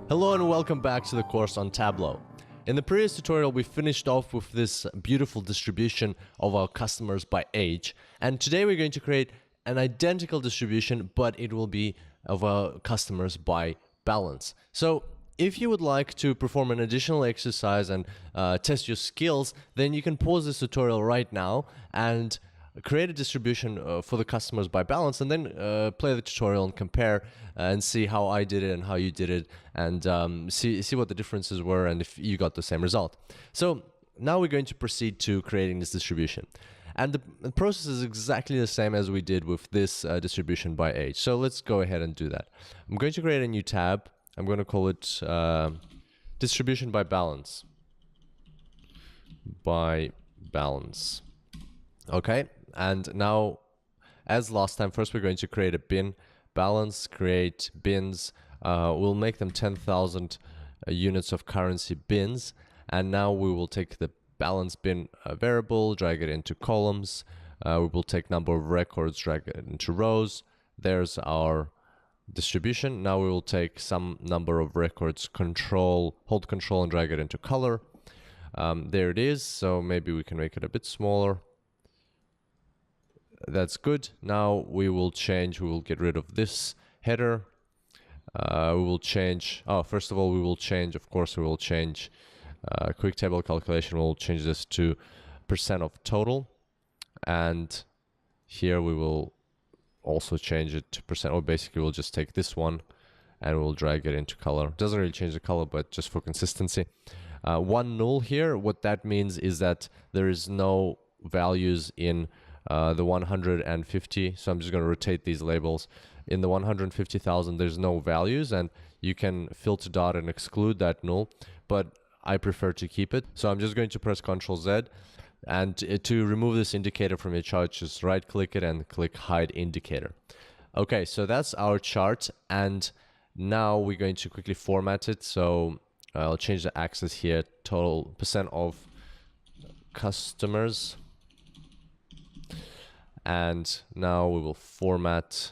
Hello and welcome back to the course on Tableau. In the previous tutorial, we finished off with this beautiful distribution of our customers by age. And today we're going to create an identical distribution, but it will be of our customers by balance. So if you would like to perform an additional exercise and test your skills, then you can pause this tutorial right now and create a distribution for the customers by balance, and then play the tutorial and compare and see how I did it and how you did it, and see what the differences were and if you got the same result. So now we're going to proceed to creating this distribution. And the process is exactly the same as we did with this distribution by age. So let's go ahead and do that. I'm going to create a new tab. I'm going to call it distribution by balance. By balance. Okay. And now, as last time, first we're going to create a bin, balance, create bins. We'll make them 10,000 units of currency bins. And now we will take the balance bin variable, drag it into columns. We will take number of records, drag it into rows. There's our distribution. Now we will take some number of records, hold control and drag it into color. There it is. So maybe we can make it a bit smaller. That's good. Now we will get rid of this header. We will change, first of all, of course, quick table calculation. We'll change this to % of total. And here we will also change it to %, or basically we'll just take this one and we'll drag it into color. Doesn't really change the color, but just for consistency. One null here, what that means is that there is no values in the 150, so I'm just going to rotate these labels. In the 150,000 there's no values, and you can filter dot and exclude that null, but I prefer to keep it. So I'm just going to press Ctrl Z, and to remove this indicator from your chart, just right click it and click hide indicator. Okay, so that's our chart, and now we're going to quickly format it. So I'll change the axis here, total % of customers. And now we will format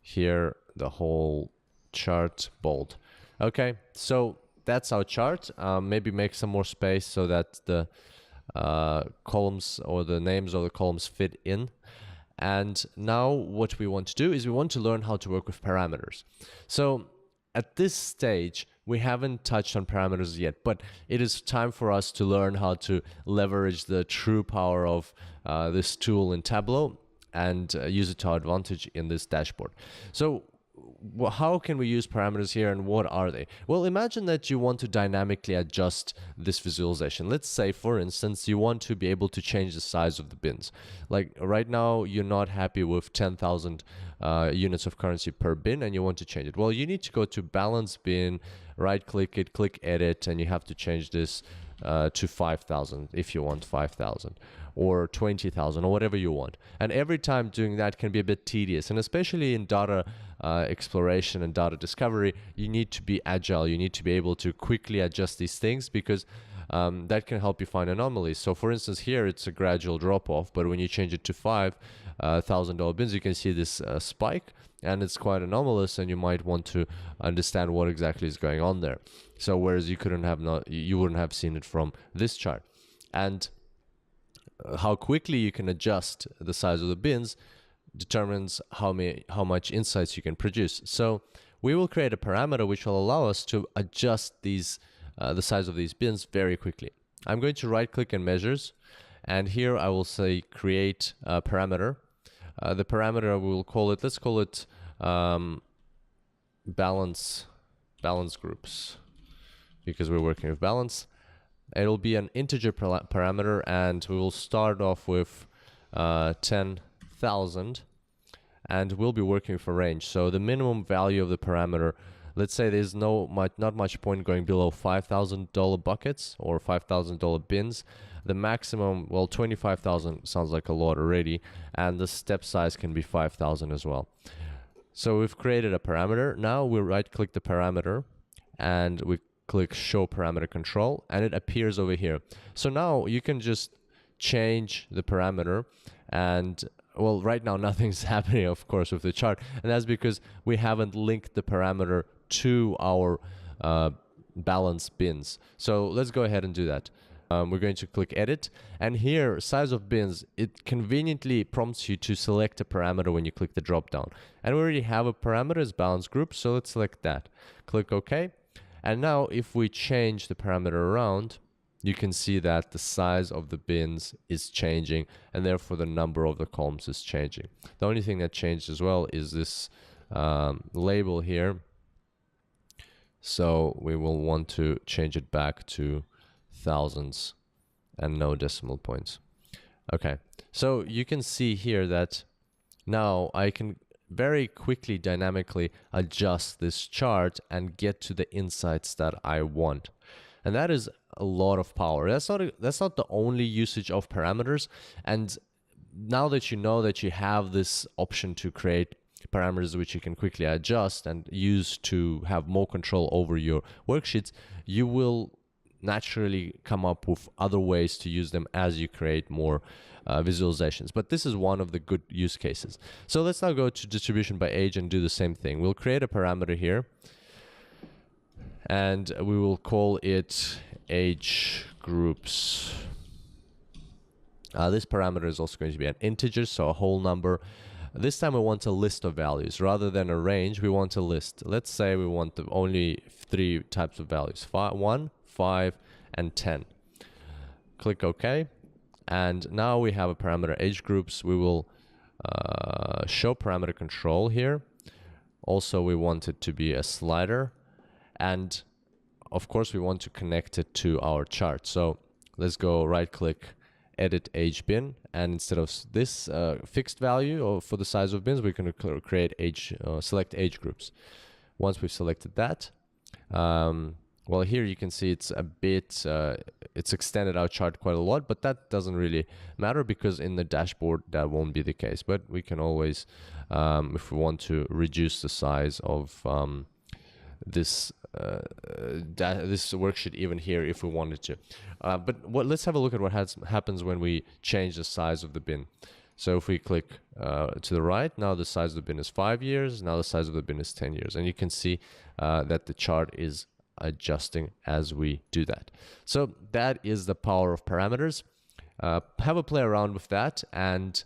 here the whole chart bold. Okay, so that's our chart. Maybe make some more space so that the columns or the names of the columns fit in. And now what we want to do is we want to learn how to work with parameters. So at this stage, we haven't touched on parameters yet, but it is time for us to learn how to leverage the true power of this tool in Tableau and use it to our advantage in this dashboard. So how can we use parameters here, and what are they? Well, imagine that you want to dynamically adjust this visualization. Let's say, for instance, you want to be able to change the size of the bins. Like right now, you're not happy with 10,000 units of currency per bin, and you want to change it. Well, you need to go to balance bin, right click it, click edit, and you have to change this to 5,000 if you want 5,000, or 20,000, or whatever you want. And every time doing that can be a bit tedious, and especially in data exploration and data discovery, you need to be agile. You need to be able to quickly adjust these things, because that can help you find anomalies. So for instance, here it's a gradual drop off, but when you change it to $5,000 bins, you can see this spike, and it's quite anomalous, and you might want to understand what exactly is going on there. So whereas you wouldn't have seen it from this chart. And how quickly you can adjust the size of the bins determines how much insights you can produce. So we will create a parameter which will allow us to adjust the size of these bins very quickly. I'm going to right click in measures, and here I will say create a parameter. The parameter we will call it, let's call it balance groups, because we're working with balance. It'll be an integer parameter, and we will start off with 10,000, and we'll be working with a range. So the minimum value of the parameter, let's say there's not much point going below $5,000 buckets or $5,000 bins. The maximum, well, 25,000 sounds like a lot already, and the step size can be 5,000 as well. So we've created a parameter. Now we right click the parameter and we click show parameter control, and it appears over here. So now you can just change the parameter, and well, right now nothing's happening, of course, with the chart, and that's because we haven't linked the parameter to our balance bins. So let's go ahead and do that. We're going to click edit, and here size of bins, it conveniently prompts you to select a parameter when you click the drop down, and we already have a parameter as balance group, so let's select that. Click OK, and now if we change the parameter around, you can see that the size of the bins is changing, and therefore the number of the columns is changing. The only thing that changed as well is this label here, so we will want to change it back to thousands and no decimal points. Okay, so you can see here that now I can very quickly dynamically adjust this chart and get to the insights that I want, and that is a lot of power. That's not the only usage of parameters, and now that you know that you have this option to create parameters which you can quickly adjust and use to have more control over your worksheets, you will naturally come up with other ways to use them as you create more visualizations. But this is one of the good use cases. So let's now go to distribution by age and do the same thing. We'll create a parameter here, and we will call it age groups. This parameter is also going to be an integer, so a whole number. This time we want a list of values rather than a range. We want a list. Let's say we want only 3 types of values: 1, 5, and 10. Click OK, and now we have a parameter age groups. We will show parameter control here. Also, we want it to be a slider, and of course we want to connect it to our chart. So let's go right click, edit age bin, and instead of this fixed value or for the size of bins, we're going to create select age groups. Once we've selected that, well, here you can see it's a bit, it's extended our chart quite a lot, but that doesn't really matter because in the dashboard that won't be the case. But we can always, if we want to reduce the size of this worksheet even here if we wanted to. But let's have a look at what happens when we change the size of the bin. So if we click to the right, now the size of the bin is 5 years, now the size of the bin is 10 years. And you can see that the chart is adjusting as we do that. So that is the power of parameters. Have a play around with that and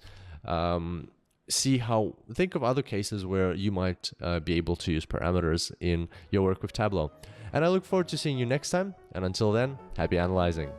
think of other cases where you might be able to use parameters in your work with Tableau. And I look forward to seeing you next time. And until then, happy analyzing.